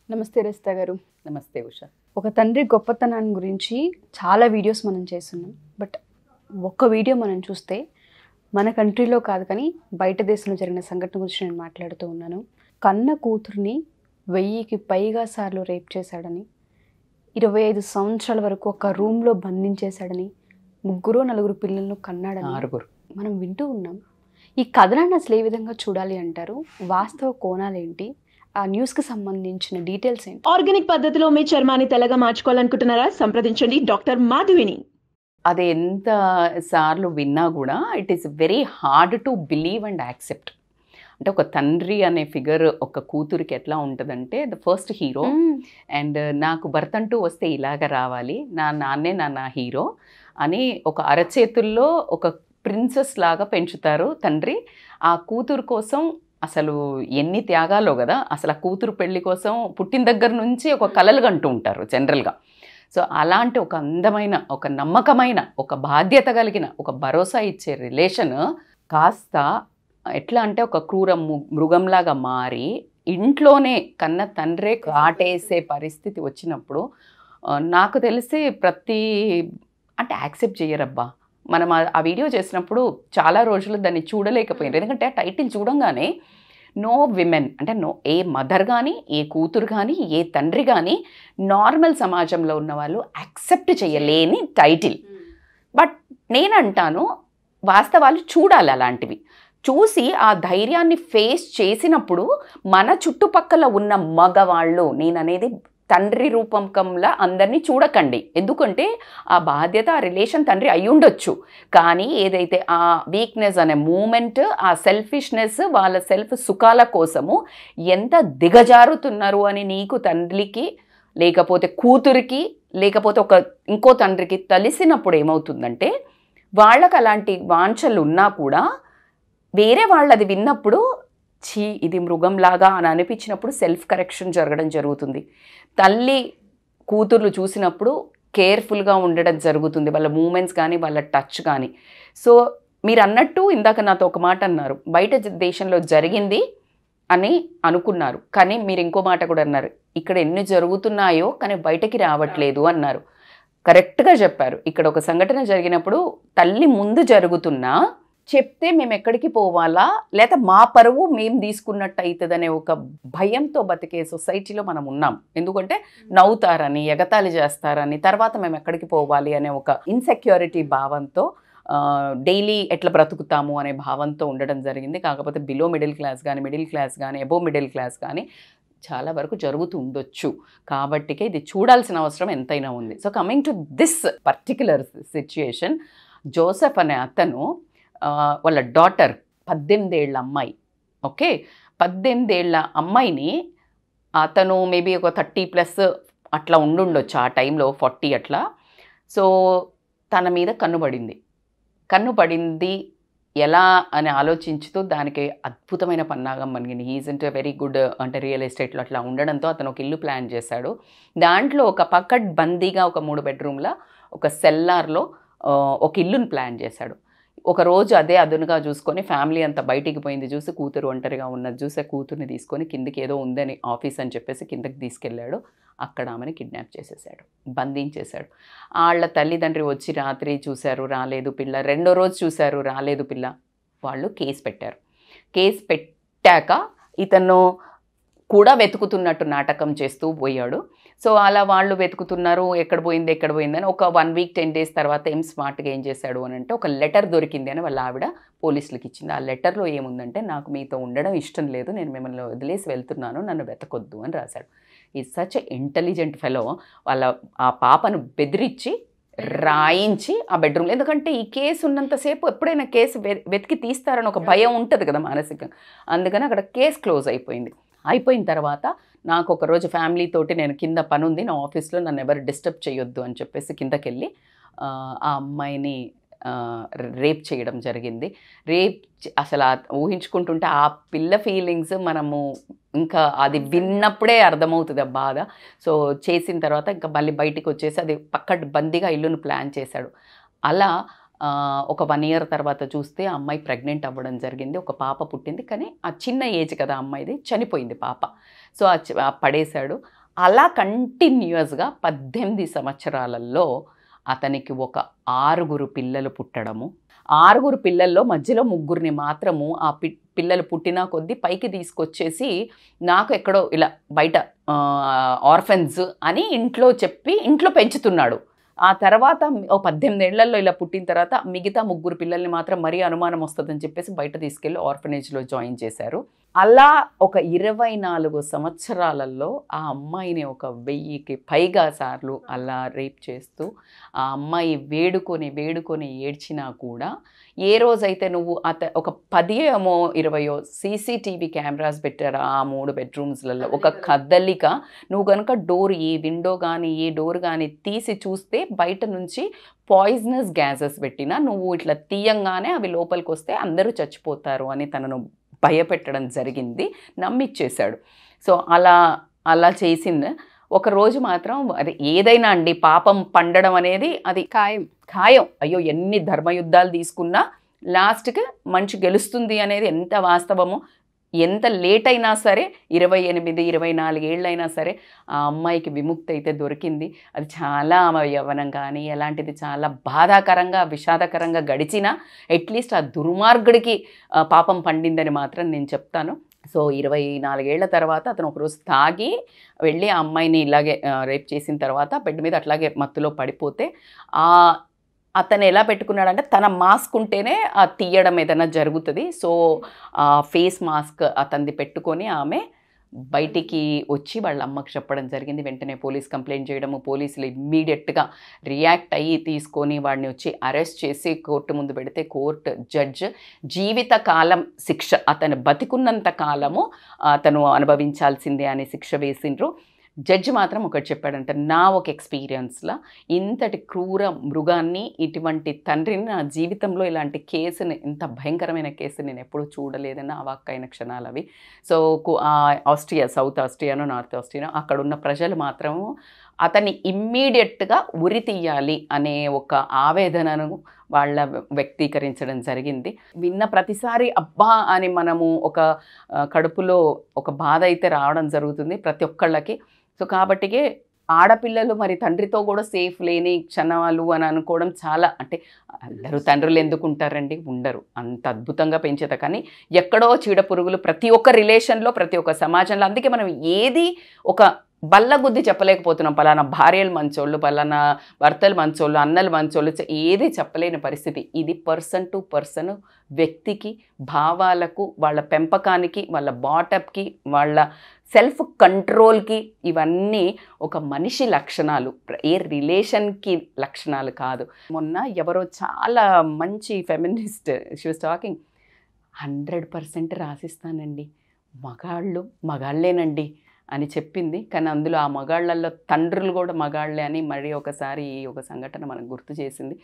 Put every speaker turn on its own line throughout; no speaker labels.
నమస్తే రజిత గారు.
నమస్తే ఉష.
ఒక తండ్రి గొప్పతనాన్ని గురించి చాలా వీడియోస్ మనం చేస్తున్నాం. బట్ ఒక్క వీడియో మనం చూస్తే మన కంట్రీలో కాదు కానీ బయట దేశంలో జరిగిన సంఘటన గురించి నేను మాట్లాడుతూ ఉన్నాను. కన్న కూతుర్ని 1000కి పైగా సార్లు రేప్ చేశాడని, 25 సంవత్సరాల వరకు ఒక రూమ్లో బంధించేశాడని, 3-4 పిల్లలను కన్నాడని
6
మనం వింటూ ఉన్నాం. ఈ కథనాన్ని అసలు ఏ విధంగా చూడాలి అంటారు? వాస్తవ కోణాలేంటి? ఆ న్యూస్కి సంబంధించిన డీటెయిల్స్ ఏంటి?
ఆర్గానిక్ పద్ధతిలో మీ చర్మాన్ని తెల్లగా మార్చుకోవాలనుకుంటున్నారా? సంప్రదించండి డాక్టర్ మాధవిని.
అది ఎంత సార్లు విన్నా కూడా it is very hard to believe and accept. అంటే ఒక తండ్రి అనే ఫిగర్ ఒక కూతురికి ఎట్లా ఉంటుందంటే ద ఫస్ట్ హీరో అండ్ నాకు భర్త అంటూ వస్తే ఇలాగ రావాలి, నా నాన్నే నా హీరో అని ఒక అరచేతుల్లో ఒక ప్రిన్సెస్ లాగా పెంచుతారు తండ్రి. ఆ కూతురు కోసం అసలు ఎన్ని త్యాగాలో కదా. అసలు ఆ కూతురు పెళ్లి కోసం పుట్టిన దగ్గర నుంచి ఒక కలలు కంటూ ఉంటారు జనరల్గా. సో అలాంటి ఒక అందమైన, ఒక నమ్మకమైన, ఒక బాధ్యత కలిగిన, ఒక భరోసా ఇచ్చే రిలేషన్ కాస్త ఎట్లా అంటే ఒక క్రూర మృగంలాగా మారి ఇంట్లోనే కన్న తండ్రే కాటేసే పరిస్థితి వచ్చినప్పుడు నాకు తెలిసి అంటే యాక్సెప్ట్ చేయరబ్బా. మనం ఆ వీడియో చేసినప్పుడు చాలా రోజులు దాన్ని చూడలేకపోయారు. ఎందుకంటే ఆ టైటిల్ చూడంగానే నో విమెన్ అంటే ఏ మదర్ కానీ, ఏ కూతురు కానీ, ఏ తండ్రి కానీ నార్మల్ సమాజంలో ఉన్న వాళ్ళు యాక్సెప్ట్ చేయలేని టైటిల్. బట్ నేనంటాను వాస్తవాలు చూడాలి. అలాంటివి చూసి ఆ ధైర్యాన్ని ఫేస్ చేసినప్పుడు మన చుట్టుపక్కల ఉన్న మగవాళ్ళు, నేననేది తండ్రి రూపకంలా అందరినీ చూడకండి. ఎందుకంటే ఆ బాధ్యత, ఆ రిలేషన్ తండ్రి అయి ఉండొచ్చు. కానీ ఏదైతే ఆ వీక్నెస్ అనే మూమెంట్, ఆ సెల్ఫిష్నెస్, వాళ్ళ సెల్ఫ్ సుఖాల కోసము ఎంత దిగజారుతున్నారు అని నీకు తండ్రికి, లేకపోతే కూతురికి, లేకపోతే ఇంకో తండ్రికి తెలిసినప్పుడు ఏమవుతుందంటే వాళ్ళకు అలాంటి వాంఛలు ఉన్నా కూడా వేరే వాళ్ళది విన్నప్పుడు ఇది మృగంలాగా అని అనిపించినప్పుడు సెల్ఫ్ కరెక్షన్ జరగడం జరుగుతుంది. తల్లి కూతుర్లు చూసినప్పుడు కేర్ఫుల్గా ఉండడం జరుగుతుంది, వాళ్ళ మూమెంట్స్ కానీ, వాళ్ళ టచ్ కానీ. సో మీరు అన్నట్టు ఇందాక నాతో ఒక మాట అన్నారు, బయట దేశంలో జరిగింది అని అనుకున్నారు, కానీ మీరు ఇంకో మాట కూడా అన్నారు, ఇక్కడ ఎన్ని జరుగుతున్నాయో కానీ బయటకి రావట్లేదు అన్నారు. కరెక్ట్గా చెప్పారు. ఇక్కడ ఒక సంఘటన జరిగినప్పుడు తల్లి ముందు జరుగుతున్నా చెప్తే మేము ఎక్కడికి పోవాలా, లేదా మా పరువు మేము తీసుకున్నట్టు అవుతుందనే ఒక భయంతో బతికే సొసైటీలో మనం ఉన్నాం. ఎందుకంటే నవ్వుతారని, ఎగతాళి చేస్తారని, తర్వాత మేము ఎక్కడికి పోవాలి అనే ఒక ఇన్సెక్యూరిటీ భావంతో డైలీ ఎట్లా బ్రతుకుతాము అనే భావంతో ఉండడం జరిగింది. కాకపోతే బిలో మిడిల్ క్లాస్ కానీ, మిడిల్ క్లాస్ కానీ, అబోవ్ మిడిల్ క్లాస్ కానీ చాలా వరకు జరుగుతూ ఉండొచ్చు. కాబట్టికే ఇది చూడాల్సిన అవసరం ఎంతైనా ఉంది. So coming to this particular situation, Joseph అనే అతను వాళ్ళ డాటర్ 18 ఏళ్ల అమ్మాయి, ఓకే, 18 ఏళ్ల అమ్మాయిని అతను మేబీ ఒక 30+ అట్లా ఉండుండొచ్చు ఆ టైంలో, 40 అట్లా. సో తన మీద కన్ను పడింది ఎలా అని ఆలోచించుతూ దానికి అద్భుతమైన పన్నాగం మనకి. హీజ్ ఇంటూ వెరీ గుడ్ అంటే రియల్ ఎస్టేట్లో అట్లా ఉండడంతో అతను ఒక ఇల్లు ప్లాన్ చేశాడు. దాంట్లో ఒక పక్కడ్ బందీగా ఒక 3 బెడ్రూమ్ల ఒక సెల్లార్లో ఒక ఇల్లుని ప్లాన్ చేశాడు. ఒక రోజు అదే అదునుగా చూసుకొని ఫ్యామిలీ అంతా బయటికి పోయింది చూసి, కూతురు ఒంటరిగా ఉన్నది చూసి కూతుర్ని తీసుకొని కిందికి ఏదో ఉందని ఆఫీస్ అని చెప్పేసి కిందకి తీసుకెళ్ళాడు. అక్కడ ఆమెను కిడ్నాప్ చేసేసాడు, బంధించేశాడు. వాళ్ళ తల్లిదండ్రి వచ్చి రాత్రి చూశారు, రాలేదు పిల్ల. రెండో రోజు చూశారు, రాలేదు పిల్ల. వాళ్ళు కేసు పెట్టారు. కేసు పెట్టాక ఇతను కూడా వెతుకుతున్నట్టు నాటకం చేస్తూ పోయాడు. సో అలా వాళ్ళు వెతుకుతున్నారు, ఎక్కడ పోయిందని ఒక 1 వీక్ 10 డేస్ తర్వాత ఏం స్మార్ట్గా ఏం చేశాడు అని అంటే ఒక లెటర్ దొరికింది అని వాళ్ళ ఆవిడ పోలీసులకు ఇచ్చింది. ఆ లెటర్లో ఏముందంటే, నాకు మీతో ఉండడం ఇష్టం లేదు, నేను మిమ్మల్ని వదిలేసి వెళ్తున్నాను, నన్ను వెతకొద్దు అని రాశాడు. Is such a intelligent fellow. ఆ పాపను బెదిరించి రాయించి ఆ బెడ్రూమ్లో, ఎందుకంటే ఈ కేసు ఉన్నంతసేపు ఎప్పుడైనా కేసు వెతికి తీస్తారని ఒక భయం ఉంటుంది కదా మానసికంగా. అందుకని అక్కడ కేసు క్లోజ్ అయిపోయింది. అయిపోయిన తర్వాత నాకు ఒకరోజు ఫ్యామిలీతోటి నేను కింద పని ఉంది నా ఆఫీస్లో, నన్ను ఎవరు డిస్టర్బ్ చేయొద్దు అని చెప్పేసి కిందకి వెళ్ళి ఆ అమ్మాయిని రేప్ చేయడం జరిగింది. అసలు ఊహించుకుంటుంటే ఆ పిల్ల ఫీలింగ్స్ మనము ఇంకా అది విన్నప్పుడే అర్థమవుతుంది ఆ బాధ. సో చేసిన తర్వాత ఇంకా మళ్ళీ బయటికి వచ్చేసి అది పక్కన బందీగా ఇల్లును ప్లాన్ చేశాడు. అలా ఒక 1 year తర్వాత చూస్తే ఆ అమ్మాయి ప్రెగ్నెంట్ అవ్వడం జరిగింది. ఒక పాప పుట్టింది. కానీ ఆ చిన్న ఏజ్ కదా అమ్మాయిది, చనిపోయింది పాప. సో పడేశాడు. అలా కంటిన్యూయస్గా 18 సంవత్సరాలలో అతనికి ఒక 6 పిల్లలు పుట్టడము. 6 పిల్లల్లో మధ్యలో 3 మాత్రము ఆ పిల్లలు పుట్టినా కొద్దీ పైకి తీసుకొచ్చేసి నాకు ఎక్కడో ఇలా బయట ఆర్ఫన్స్ అని ఇంట్లో చెప్పి ఇంట్లో పెంచుతున్నాడు. ఆ తర్వాత 18 ఏళ్లలో ఇలా పుట్టిన తర్వాత మిగతా 3 పిల్లల్ని మాత్రం మరీ అనుమానం వస్తుందని చెప్పేసి బయట తీసుకెళ్ళి ఆర్ఫనేజ్లో జాయిన్ చేశారు. అలా ఒక 24 సంవత్సరాలలో ఆ అమ్మాయిని ఒక 1000కి పైగా సార్లు అలా రేప్ చేస్తూ ఆ అమ్మాయి వేడుకొని ఏడ్చినా కూడా ఏ రోజైతే నువ్వు ఒక 10-20 CCTV కెమెరాస్ పెట్టారు ఆ 3 బెడ్రూమ్స్లలో, ఒక కదలిక నువ్వు కనుక ఏ విండో కానీ ఏ డోర్ కానీ తీసి చూస్తే బయట నుంచి పాయిజనస్ గ్యాసెస్ పెట్టినా నువ్వు ఇట్లా తీయంగానే అవి లోపలికి వస్తే అందరూ చచ్చిపోతారు అని తనను భయపెట్టడం జరిగింది. నమ్మిచ్చేశాడు. సో అలా చేసింది. ఒకరోజు మాత్రం అది ఏదైనా అండి, పాపం పండడం అనేది అది ఖాయం. అయ్యో ఎన్ని ధర్మయుద్ధాలు తీసుకున్నా లాస్ట్కి మంచి గెలుస్తుంది అనేది ఎంత వాస్తవమో, ఎంత లేట్ అయినా సరే 28-24 ఏళ్ళైనా సరే ఆ అమ్మాయికి విముక్తి అయితే దొరికింది. అది చాలా యవ్వనం కానీ ఎలాంటిది చాలా బాధాకరంగా విషాదకరంగా గడిచినా అట్లీస్ట్ ఆ దుర్మార్గుడికి పాపం పండిందని మాత్రం నేను చెప్తాను. సో 24 ఏళ్ల తర్వాత అతను ఒకరోజు తాగి వెళ్ళి ఆ అమ్మాయిని ఇలాగే రేప్ చేసిన తర్వాత బెడ్ మీద అట్లాగే మత్తులో పడిపోతే అతను ఎలా పెట్టుకున్నాడంటే తన మాస్క్ ఉంటేనే తీయడం ఏదైనా జరుగుతుంది. సో ఫేస్ మాస్క్ అతనిది పెట్టుకొని ఆమె బయటికి వచ్చి వాళ్ళ అమ్మకి చెప్పడం జరిగింది. వెంటనే పోలీస్ కంప్లైంట్ చేయడము, పోలీసులు ఇమ్మీడియట్గా రియాక్ట్ అయ్యి తీసుకొని వాడిని వచ్చి అరెస్ట్ చేసి కోర్టు ముందు పెడితే కోర్టు జడ్జ్ జీవితకాలం శిక్ష, అతను బతికున్నంత కాలము అతను అనుభవించాల్సిందే అనే శిక్ష వేసిండ్రు. జడ్జి మాత్రం ఒకటి చెప్పాడంట, నా ఒక ఎక్స్పీరియన్స్లో ఇంతటి క్రూర మృగాన్ని, ఇటువంటి తండ్రిని నా జీవితంలో ఇలాంటి కేసుని, ఇంత భయంకరమైన కేసు నేను ఎప్పుడూ చూడలేదని అవాక్కైన క్షణాలు అవి. సో ఆస్ట్రియా, సౌత్ ఆస్ట్రియానో నార్త్ ఆస్ట్రియానో అక్కడున్న ప్రజలు మాత్రము అతన్ని ఇమ్మీడియట్గా ఉరి తీయాలి అనే ఒక ఆవేదనను వాళ్ళ వ్యక్తీకరించడం జరిగింది. విన్న ప్రతిసారి అబ్బా అని మనము ఒక కడుపులో ఒక బాధ అయితే రావడం జరుగుతుంది ప్రతి ఒక్కళ్ళకి. సో కాబట్టికే ఆడపిల్లలు మరి తండ్రితో కూడా సేఫ్ లేని క్షణాలు అని అనుకోవడం చాలా, అంటే అందరూ తండ్రులు ఎందుకు ఉంటారండి, ఉండరు, అంత అద్భుతంగా పెంచేత. కానీ ఎక్కడో చీడ పురుగులు ప్రతి ఒక్క రిలేషన్లో, ప్రతి ఒక్క సమాజంలో. అందుకే మనం ఏది ఒక బల్లగుద్ది చెప్పలేకపోతున్నాం, పలానా భార్యలు మంచోళ్ళు, పలానా భర్తలు మంచోళ్ళు, అన్నలు మంచోళ్ళు, ఏది చెప్పలేని పరిస్థితి. ఇది పర్సన్ టు పర్సన్, వ్యక్తికి, భావాలకు, వాళ్ళ పెంపకానికి, వాళ్ళ బాటప్కి, వాళ్ళ సెల్ఫ్ కంట్రోల్కి, ఇవన్నీ ఒక మనిషి లక్షణాలు, ఏ రిలేషన్కి లక్షణాలు కాదు. మొన్న ఎవరో చాలా మంచి ఫెమినిస్ట్ షీ వాస్ టాకింగ్, 100% రాసిస్తానండి, మగాళ్ళేనండి అని చెప్పింది. కానీ అందులో ఆ మగాళ్ళల్లో తండ్రులు కూడా మగాళ్ళే అని మరి ఒకసారి ఒక సంఘటన మనకు గుర్తు చేసింది.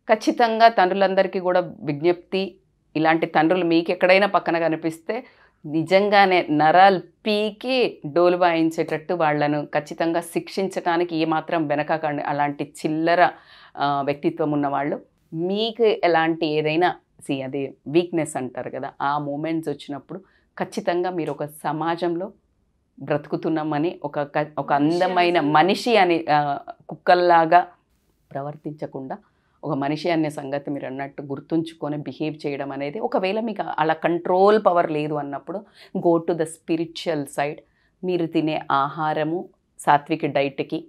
ఖచ్చితంగా తండ్రులందరికీ కూడా విజ్ఞప్తి, ఇలాంటి తండ్రులు మీకు ఎక్కడైనా పక్కన కనిపిస్తే నిజంగానే నరాలు పీకి డోలు వాయించేటట్టు వాళ్ళను ఖచ్చితంగా శిక్షించడానికి ఏమాత్రం వెనకాకండి. అలాంటి చిల్లర వ్యక్తిత్వం ఉన్నవాళ్ళు మీకు ఎలాంటి ఏదైనా అది వీక్నెస్ అంటారు కదా, ఆ మూమెంట్స్ వచ్చినప్పుడు ఖచ్చితంగా మీరు ఒక సమాజంలో బ్రతుకుతున్నామని, ఒక అందమైన మనిషి అని కుక్కల్లాగా ప్రవర్తించకుండా ఒక మనిషి అనే సంగతి మీరు అన్నట్టు గుర్తుంచుకొని బిహేవ్ చేయడం అనేది, ఒకవేళ మీకు అలా కంట్రోల్ పవర్ లేదు అన్నప్పుడు go to the spiritual side. మీరు తినే ఆహారము సాత్విక డైట్కి,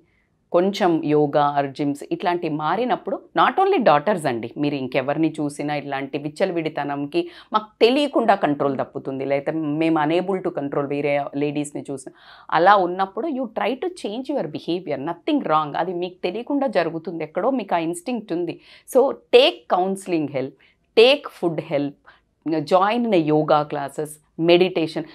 కొంచెం యోగా ఆర్ జిమ్స్ ఇట్లాంటివి మారినప్పుడు, నాట్ ఓన్లీ డాటర్స్ అండి, మీరు ఇంకెవరిని చూసినా ఇట్లాంటి విచ్చలవిడితనంకి మాకు తెలియకుండా కంట్రోల్ తప్పుతుంది, లేకపోతే మేము అనేబుల్ టు కంట్రోల్ వేరే లేడీస్ని చూసిన అలా ఉన్నప్పుడు you try to change your behaviour, nothing wrong, అది మీకు తెలియకుండా జరుగుతుంది, ఎక్కడో మీకు ఆ ఇన్స్టింక్ట్ ఉంది. So take counselling help, take food help, join in yoga classes, meditation,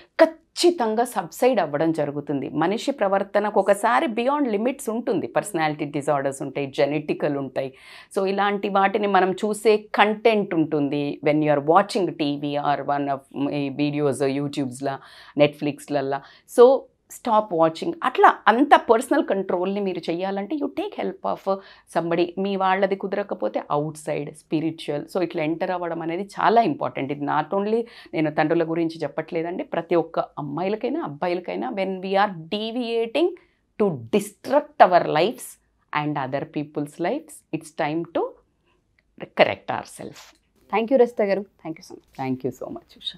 ఖచ్చితంగా సబ్సైడ్ అవ్వడం జరుగుతుంది. మనిషి ప్రవర్తనకు ఒకసారి బియాండ్ లిమిట్స్ ఉంటుంది, పర్సనాలిటీ డిజార్డర్స్ ఉంటాయి, జెనెటికల్ ఉంటాయి. సో ఇలాంటి వాటిని మనం చూసే కంటెంట్ ఉంటుంది when you are watching TV or one of videos యూట్యూబ్స్లో, నెట్ఫ్లిక్స్లల్లో. So stop watching. అట్లా అంత పర్సనల్ కంట్రోల్ని మీరు చేయాలంటే you take help of somebody. మీ వాళ్ళది కుదరకపోతే అవుట్ సైడ్ స్పిరిచువల్. సో ఇట్లా ఎంటర్ అవ్వడం అనేది చాలా ఇంపార్టెంట్. ఇది నాట్ ఓన్లీ నేను తండ్రుల గురించి చెప్పట్లేదండి, ప్రతి ఒక్క అమ్మాయిలకైనా అబ్బాయిలకైనా when we are deviating to destruct our lives and other peoples lives, it's time to correct our self.
Thank you Rajitha garu. Thank you so much.
Thank you so much Usha.